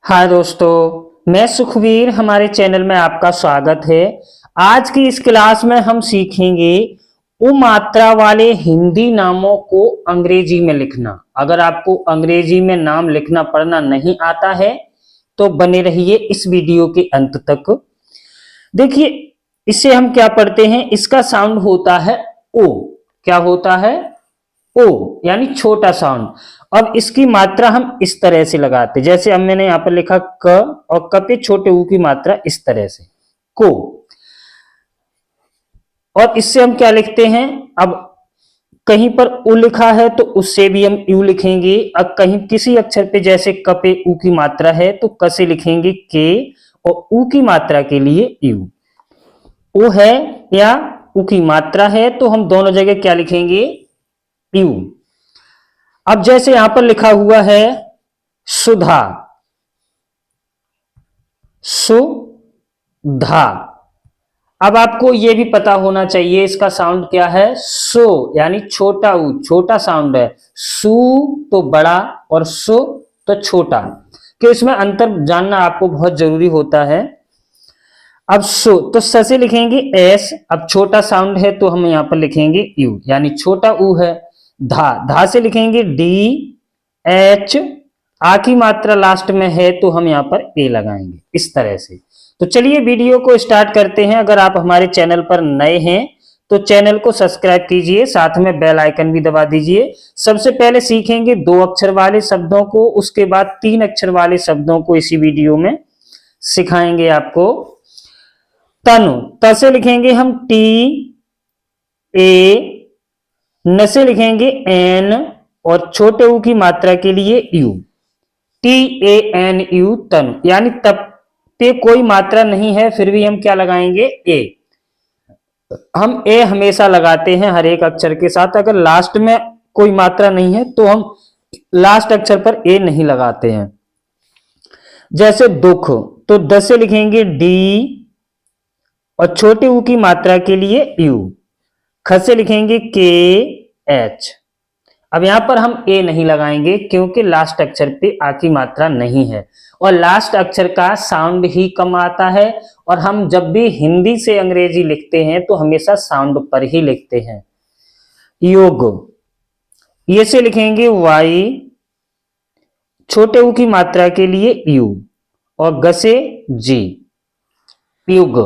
हाय दोस्तों, मैं सुखवीर। हमारे चैनल में आपका स्वागत है। आज की इस क्लास में हम सीखेंगे उमात्रा वाले हिंदी नामों को अंग्रेजी में लिखना। अगर आपको अंग्रेजी में नाम लिखना पढ़ना नहीं आता है तो बने रहिए इस वीडियो के अंत तक। देखिए, इससे हम क्या पढ़ते हैं, इसका साउंड होता है ओ। क्या होता है? ओ, यानी छोटा साउंड। अब इसकी मात्रा हम इस तरह से लगाते, जैसे अब मैंने यहां पर लिखा क, और क पे छोटे ऊ की मात्रा इस तरह से को। और इससे हम क्या लिखते हैं, अब कहीं पर उ लिखा है तो उससे भी हम यू लिखेंगे। अब कहीं किसी अक्षर पे जैसे क पे ऊ की मात्रा है तो क से लिखेंगे के, और ऊ की मात्रा के लिए यू। ऊ है या ऊ की मात्रा है तो हम दोनों जगह क्या लिखेंगे, यू। अब जैसे यहां पर लिखा हुआ है सुधा, सुधा। अब आपको यह भी पता होना चाहिए इसका साउंड क्या है, सो, यानी छोटा ऊ, छोटा साउंड है। सू तो बड़ा और सो तो छोटा, कि इसमें अंतर जानना आपको बहुत जरूरी होता है। अब सो तो स से लिखेंगे एस, अब छोटा साउंड है तो हम यहां पर लिखेंगे यू, यानी छोटा ऊ है। धा, धा से लिखेंगे डी एच, आ की मात्रा लास्ट में है तो हम यहां पर ए लगाएंगे, इस तरह से। तो चलिए वीडियो को स्टार्ट करते हैं। अगर आप हमारे चैनल पर नए हैं तो चैनल को सब्सक्राइब कीजिए, साथ में बेल आइकन भी दबा दीजिए। सबसे पहले सीखेंगे 2 अक्षर वाले शब्दों को, उसके बाद 3 अक्षर वाले शब्दों को इसी वीडियो में सिखाएंगे आपको। तनु, त से लिखेंगे हम टी ए, न से लिखेंगे एन, और छोटे ऊ की मात्रा के लिए U, T A N U, Tanu. यानी तब पे कोई मात्रा नहीं है फिर भी हम क्या लगाएंगे, ए। हम ए हमेशा लगाते हैं हर एक अक्षर के साथ। अगर लास्ट में कोई मात्रा नहीं है तो हम लास्ट अक्षर पर ए नहीं लगाते हैं। जैसे दुख, तो द से लिखेंगे डी, और छोटे ऊ की मात्रा के लिए यू। ख से लिखेंगे के एच। अब यहां पर हम ए नहीं लगाएंगे क्योंकि लास्ट अक्षर पे आ की मात्रा नहीं है, और लास्ट अक्षर का साउंड ही कम आता है। और हम जब भी हिंदी से अंग्रेजी लिखते हैं तो हमेशा साउंड पर ही लिखते हैं। योग, ये से लिखेंगे वाई, छोटे ऊ की मात्रा के लिए यू, और ग से जी, युग।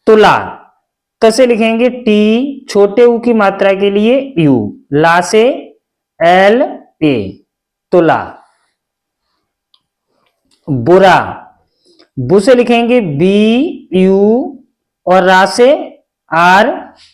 तुला, त से लिखेंगे टी, छोटे ऊ की मात्रा के लिए यू, ला से एल ए, तुला। बुरा, बु से लिखेंगे बी यू, और रा से आर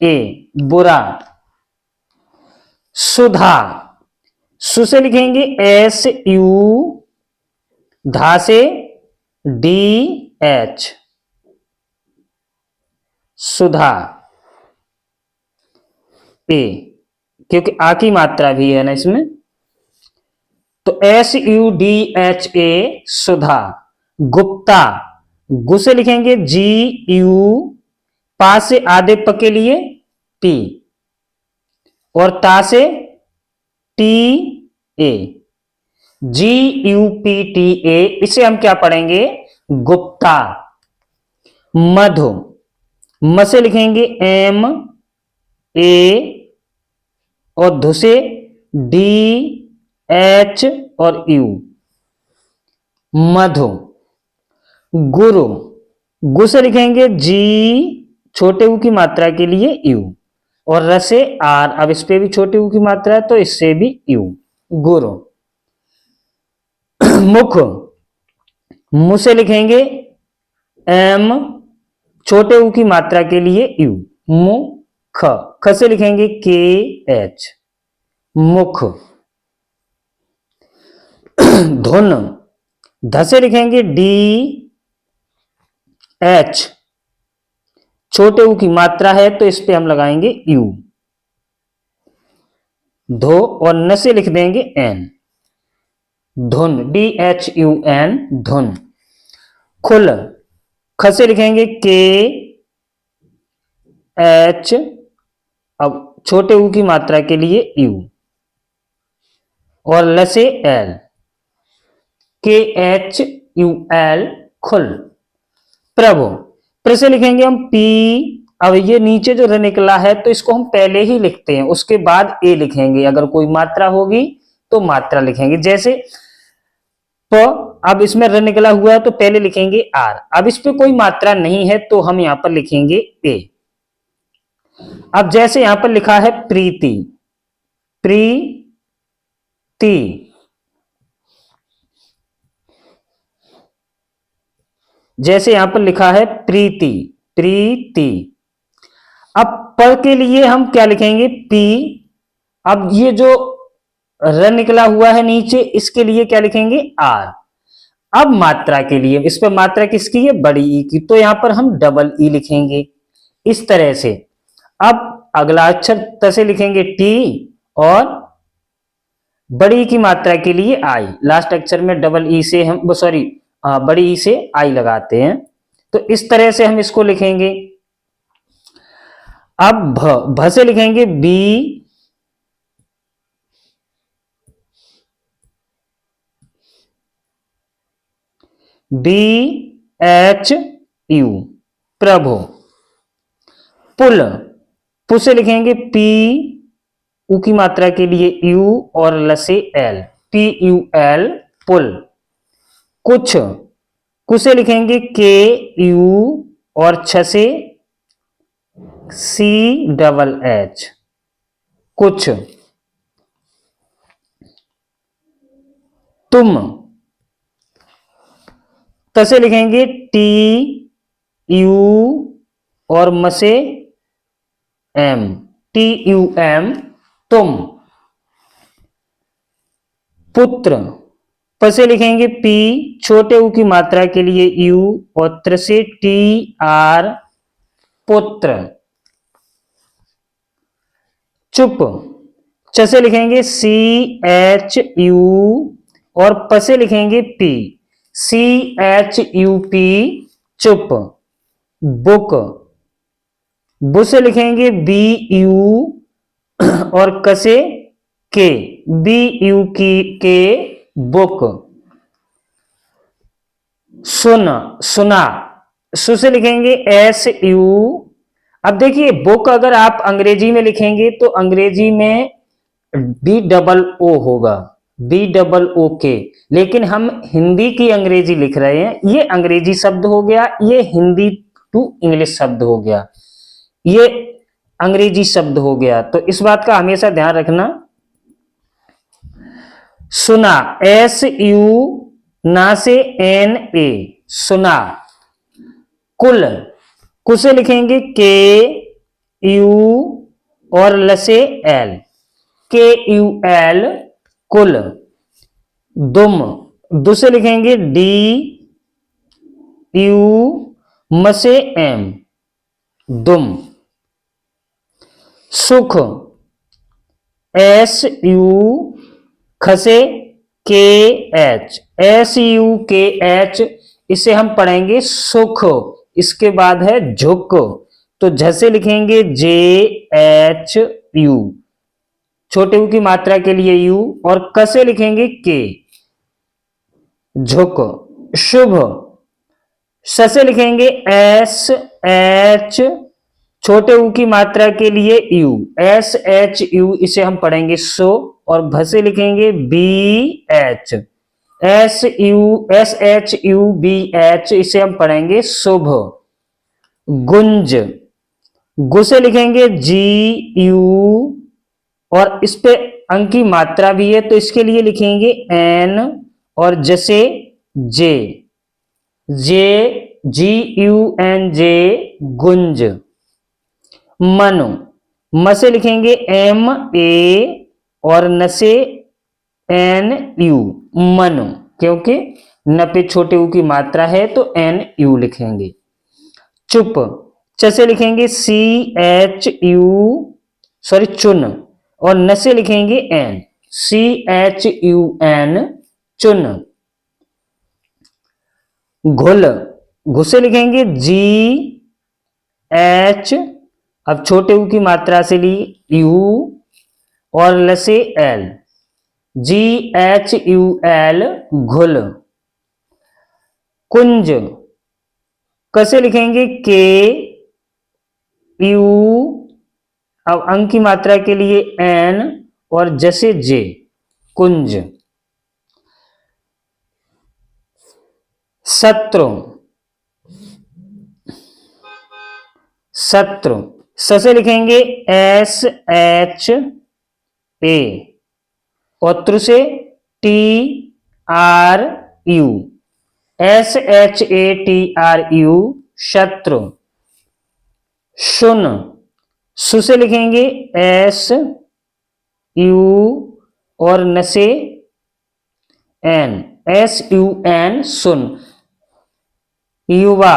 ए, बुरा। सुधा, सु से लिखेंगे एस यू, धा से डी एच, सुधा। ए, क्योंकि आ की मात्रा भी है ना इसमें, तो S U D H A, Sudha. Gupta, गु से लिखेंगे जी यू, पा से आधे प के लिए पी, और ता से T A, G U P T A. इसे हम क्या पढ़ेंगे, गुप्ता। मधु, म से लिखेंगे एम ए, और धु से डी एच और यू, मधु। गुरु, गु से लिखेंगे जी, छोटे ऊ की मात्रा के लिए यू, और र से आर, अब इस पे भी छोटे ऊ की मात्रा है तो इससे भी यू, गुरु। मुख, मु से लिखेंगे एम, छोटे ऊ की मात्रा के लिए यू, मुख। ख से लिखेंगे के एच, मुख। धुन, ध से लिखेंगे डी एच, छोटे ऊ की मात्रा है तो इस पे हम लगाएंगे यू, धो, और न से लिख देंगे एन, धुन, डी एच यू एन, धुन। खुल, ख से लिखेंगे के एच, अब छोटे ऊ की मात्रा के लिए यू, और ल से एल, KHUL खुल। प्रभु, फिर से लिखेंगे हम P। अब ये नीचे जो र निकला है तो इसको हम पहले ही लिखते हैं, उसके बाद ए लिखेंगे। अगर कोई मात्रा होगी तो मात्रा लिखेंगे। जैसे प, अब इसमें र निकला हुआ है तो पहले लिखेंगे आर। अब इस पे कोई मात्रा नहीं है तो हम यहां पर लिखेंगे ए। अब जैसे यहां पर लिखा है प्रीति, प्रीति, जैसे यहां पर लिखा है प्रीति, प्रीति। अब प के लिए हम क्या लिखेंगे? पी। अब ये जो र निकला हुआ है नीचे, इसके लिए क्या लिखेंगे? आर। अब मात्रा के लिए, इस पर मात्रा किसकी है? बड़ी ई की, तो यहां पर हम डबल ई लिखेंगे इस तरह से। अब अगला अक्षर त से लिखेंगे टी और बड़ी ई की मात्रा के लिए आई। लास्ट अक्षर में डबल ई से हम बड़ी ई से आई लगाते हैं। तो इस तरह से हम इसको लिखेंगे। अब भ से लिखेंगे बी, BHU प्रभु। पुल, पु से लिखेंगे पी, उ की मात्रा के लिए यू और ल से एल, PUL पुल। कुछ, कु से लिखेंगे KU और छ से CHH कुछ। तुम, त से लिखेंगे TU और म से M, TUM तुम। पुत्र, प से लिखेंगे P, छोटे उ की मात्रा के लिए U और त्र से TR पुत्र। चुप, च से लिखेंगे CHU और प से लिखेंगे P, CHUP चुप। बुक, बु से लिखेंगे BU और क से K, BUK बुक। सुन, सुना, सु से लिखेंगे SU। अब देखिए बुक अगर आप अंग्रेजी में लिखेंगे तो अंग्रेजी में BOO होगा, BOOK, लेकिन हम हिंदी की अंग्रेजी लिख रहे हैं। ये अंग्रेजी शब्द हो गया, ये हिंदी टू इंग्लिश शब्द हो गया, ये अंग्रेजी शब्द हो गया। तो इस बात का हमेशा ध्यान रखना। सुना, SU ना से NA सुना। कुल, कु से लिखेंगे KU और ल से L, KUL कुल। दुम, दु से लिखेंगे DU म से M दुम। सुख, SU ख से KH, SUKH, इसे हम पढ़ेंगे सुख। इसके बाद है झुक, तो झ से लिखेंगे JHU, छोटे उ की मात्रा के लिए U और क से लिखेंगे K झुक। शुभ, स से लिखेंगे SH, छोटे उ की मात्रा के लिए U, SHU, इसे हम पढ़ेंगे सो। और भ से लिखेंगे BH, SHUBH, इसे हम पढ़ेंगे शुभ। गुंज, गु से लिखेंगे GU और इस पे अंक की मात्रा भी है तो इसके लिए लिखेंगे N और ज से J, GUNJ गुंज। मनु, म से लिखेंगे MA और न से NU मनु, क्योंकि न पे छोटे उ की मात्रा है तो NU लिखेंगे। चुप, च से लिखेंगे चुन और न से लिखेंगे N, CHUN चुन। घुल, घु से लिखेंगे GH, अब छोटे उ की मात्रा से ली U और ल से L, GHUL घुल। कुंज, कैसे लिखेंगे? के यू, अब अंक की मात्रा के लिए एन और जैसे जे, कुंज। शत्रु, शत्रु, स से लिखेंगे एस एच ए और त्रु से T R you, S H A T R you, शत्रु। शुन, सु से लिखेंगे एस यू और न से एन, एस यू एन, सुन। युवा,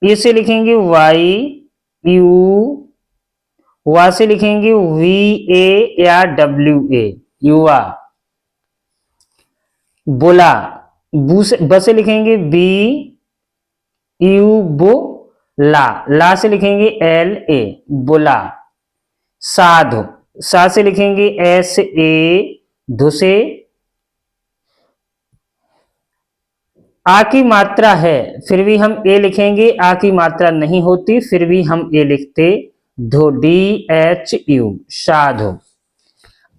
ये से लिखेंगे वाई यू, वा से लिखेंगे वी ए या डब्ल्यू ए, युवा। बुला, ब से लिखेंगे बी यू बो, ला से लिखेंगे एल ए, बुला। साधु, सा से लिखेंगे एस ए, धु से आ की मात्रा है फिर भी हम ए लिखेंगे, आ की मात्रा नहीं होती फिर भी हम ए लिखते, धो, डी एच यू, साधु।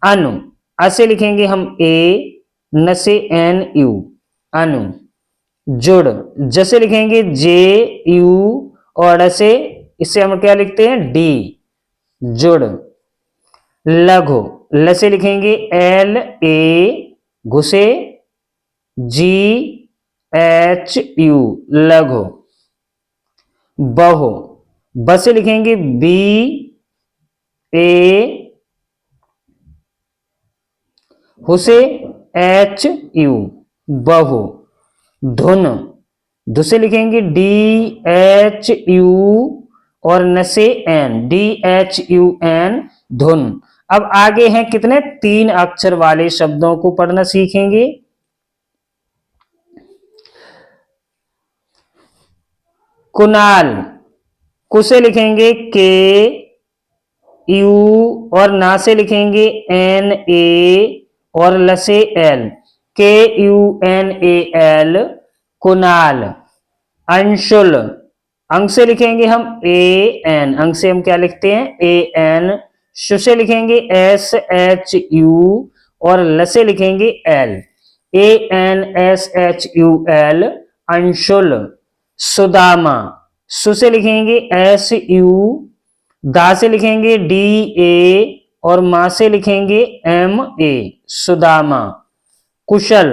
अनु, अ से लिखेंगे हम ए, न से एन यू, अनु। जुड़, ज से लिखेंगे जे यू और अ से, इसे हम क्या लिखते हैं? डी, जुड़। लघु, ल से लिखेंगे एल ए, घुसे जी एच यू, लघु। बहु, ब से लिखेंगे बी ए, हुसे एच यू, बहु। धुन, धु से लिखेंगे डी एच यू और न से N, D H U N, धुन। अब आगे हैं कितने? 3 अक्षर वाले शब्दों को पढ़ना सीखेंगे। कुणाल, कु से लिखेंगे के यू और ना से लिखेंगे एन ए और ल से L, K U N A L, Kunal. Anshul, अंक से लिखेंगे हम ए एन, अंक से हम क्या लिखते हैं? A N. शु से लिखेंगे एस एच यू और ल से लिखेंगे L, A N S H U L, Anshul. Sudama, सु से लिखेंगे एस यू, दा से लिखेंगे डी ए और मा से लिखेंगे एम ए, सुदामा। कुशल,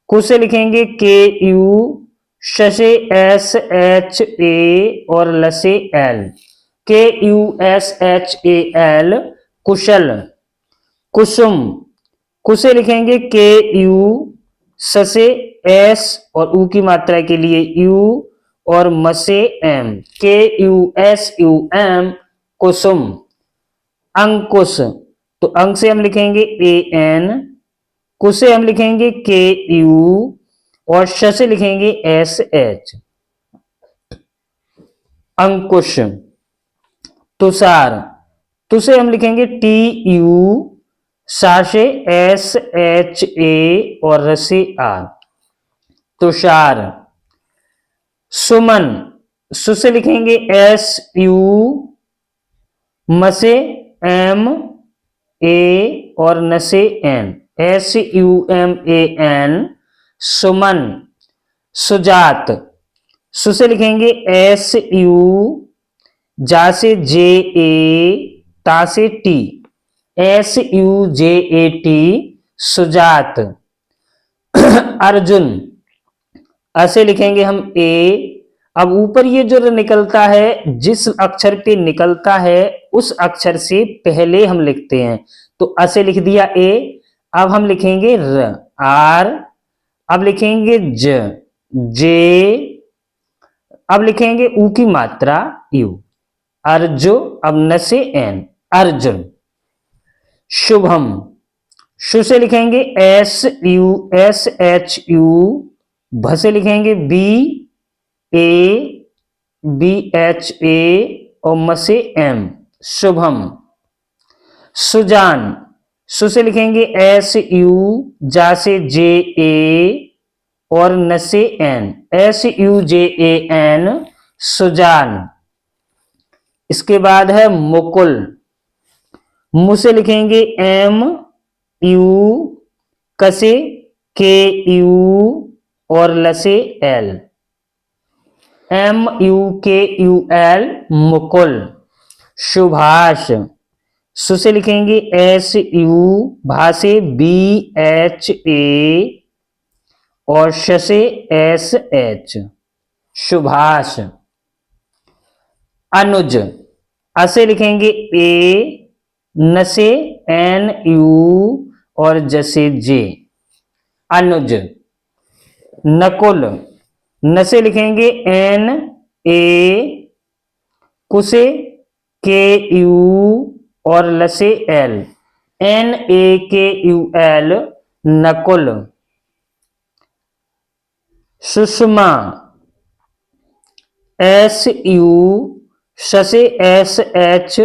कु से लिखेंगे के यू, श से एस एच ए और ल से L, K U S H A L, Kushal. Kusum, कु से लिखेंगे के यू, स से एस और ऊ की मात्रा के लिए यू और म से एम, के यू एस यू एम, कुसुम। अंकुश, तो अंक से हम लिखेंगे ए एन, कु से हम लिखेंगे के यू और श से लिखेंगे एस एच, अंकुश। तुषार, तु से हम लिखेंगे टी यू, सा से एस एच ए और र से आर, तुषार। सुमन, सु से लिखेंगे एस यू, म से एम ए और न से N, S U M A N, Suman. Sujat, सु से लिखेंगे एस यू, जा से जे ए, ता से T, S U J A T, Sujat. Arjun, अ से लिखेंगे हम ए, अब ऊपर ये जो निकलता है, जिस अक्षर पे निकलता है उस अक्षर से पहले हम लिखते हैं, तो अ से लिख दिया ए, अब हम लिखेंगे र, आर, अब लिखेंगे ज, जे, अब लिखेंगे ऊ की मात्रा यू, अर्जो, अब न से एन, अर्जुन। शुभम, शु से लिखेंगे S U S H U, भ से लिखेंगे B A B H A और म से एम, शुभम। सुजान, सु से लिखेंगे एस यू, जा से जे ए और न से एन, SUJAN, सुजान। इसके बाद है मुकुल, मु से लिखेंगे MU, कसे KU और ल से L, MUKUL, मुकुल। सुभाष, सु से लिखेंगे SU, भा से BHA और श से SH, सुभाष। अनुज, अ से लिखेंगे A, न से NU और ज से J, अनुज। नकुल, न से लिखेंगे NA, कु से KU और ल से L, NAKUL, Nakul. Sushma, SU, श से SH।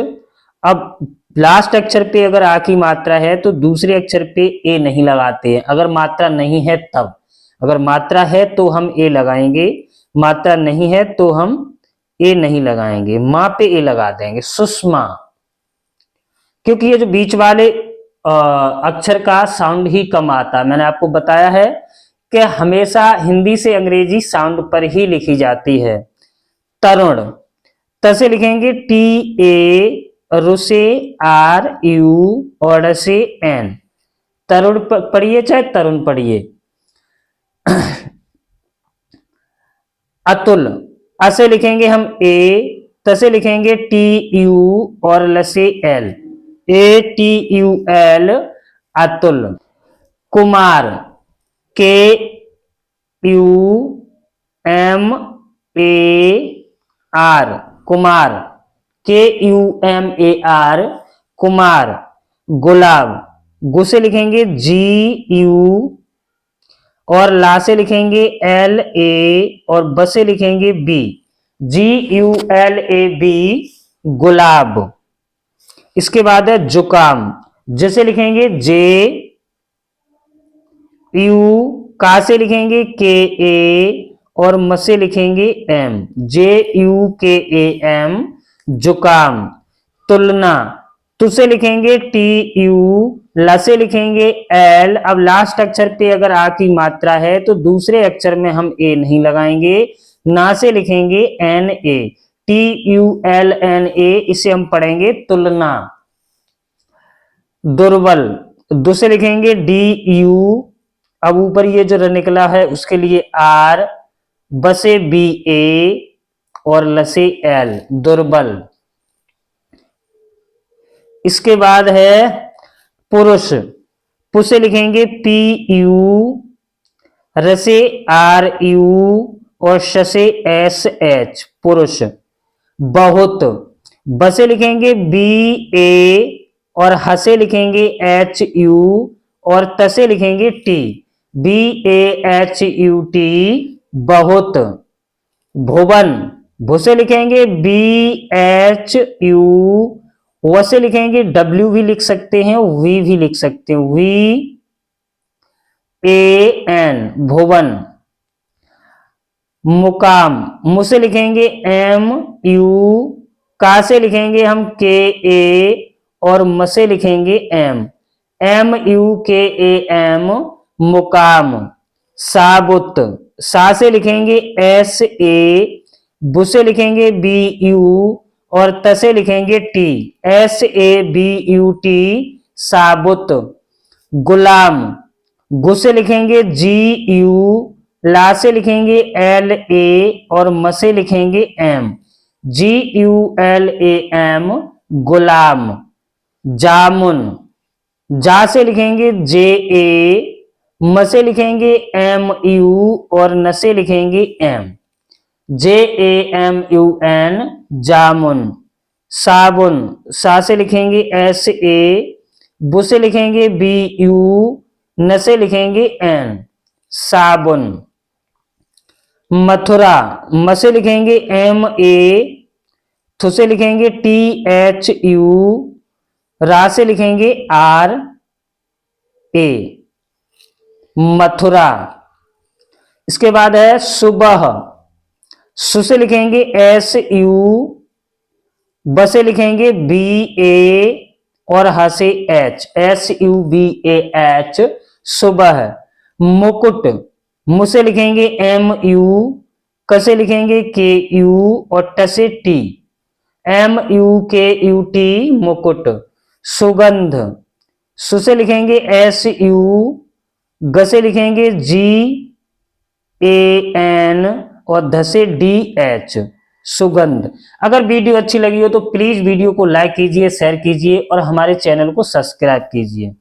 अब लास्ट अक्षर पे अगर आ की मात्रा है तो दूसरे अक्षर पे ए नहीं लगाते हैं, अगर मात्रा नहीं है तब। अगर मात्रा है तो हम ए लगाएंगे, मात्रा नहीं है तो हम ए नहीं लगाएंगे, मां पे ए लगा देंगे। सुषमा, क्योंकि ये जो बीच वाले अक्षर का साउंड ही कम आता है। मैंने आपको बताया है कि हमेशा हिंदी से अंग्रेजी साउंड पर ही लिखी जाती है। तरुण, त से लिखेंगे TA, रु से RU और ड से N, तरुण पढ़िए चाहे तरुण पढ़िए। अतुल, अ से लिखेंगे हम A, त से लिखेंगे TU और ल से L, ATUL, Atul. Kumar, KUMAR, Kumar, KUMAR, Kumar. गुलाब, गु से लिखेंगे GU और ला से लिखेंगे LA और ब से लिखेंगे B, GULAB, गुलाब। इसके बाद है जुकाम, ज से लिखेंगे JU, का से लिखेंगे KA और म से लिखेंगे M, JUKAM, जुकाम। तुलना, तु से लिखेंगे TU, ल से लिखेंगे L। अब लास्ट अक्षर पे अगर आ की मात्रा है तो दूसरे अक्षर में हम ए नहीं लगाएंगे, ना से लिखेंगे NA, TULNA, इसे हम पढ़ेंगे तुलना। दुर्बल, दु से लिखेंगे DU, अब ऊपर ये जो र निकला है उसके लिए R, ब से BA और ल से L, दुर्बल। इसके बाद है पुरुष, पु से लिखेंगे PU, र से RU और श से SH, पुरुष। बहुत, ब से लिखेंगे BA और ह से लिखेंगे HU और त से लिखेंगे T, BAHUT, बहुत। भुवन, भू से लिखेंगे BHU, व से लिखेंगे W भी लिख सकते हैं, V भी लिख सकते हैं, VAN, भुवन। मुकाम, मु से लिखेंगे MU, का से लिखेंगे हम KA और म से लिखेंगे M, MUKAM, मुकाम। साबुत, सा से लिखेंगे SA, बु से लिखेंगे BU और त से लिखेंगे T, SABUT, साबुत। गुलाम, गु से लिखेंगे GU, ला से लिखेंगे LA और म से लिखेंगे M, GULAM, गुलाम। जामुन, जा से लिखेंगे JA, म से लिखेंगे MU और न से लिखेंगे M, JAMUN, जामुन। साबुन, सा से लिखेंगे SA, बु से लिखेंगे BU, न से लिखेंगे N, साबुन। मथुरा, म से लिखेंगे MA, थु से लिखेंगे THU, रा से लिखेंगे RA, मथुरा। इसके बाद है सुबह, सु से लिखेंगे एस यू, ब से लिखेंगे बी ए और ह से H, S U B A H, सुबह। मुकुट, मु से लिखेंगे एम यू, क से लिखेंगे के यू और ट से टी, एम यू के यू टी, मुकुट। सुगंध, सु से लिखेंगे एस यू, ग से लिखेंगे जी ए एन और ध से डी एच, सुगंध। अगर वीडियो अच्छी लगी हो तो प्लीज वीडियो को लाइक कीजिए, शेयर कीजिए और हमारे चैनल को सब्सक्राइब कीजिए।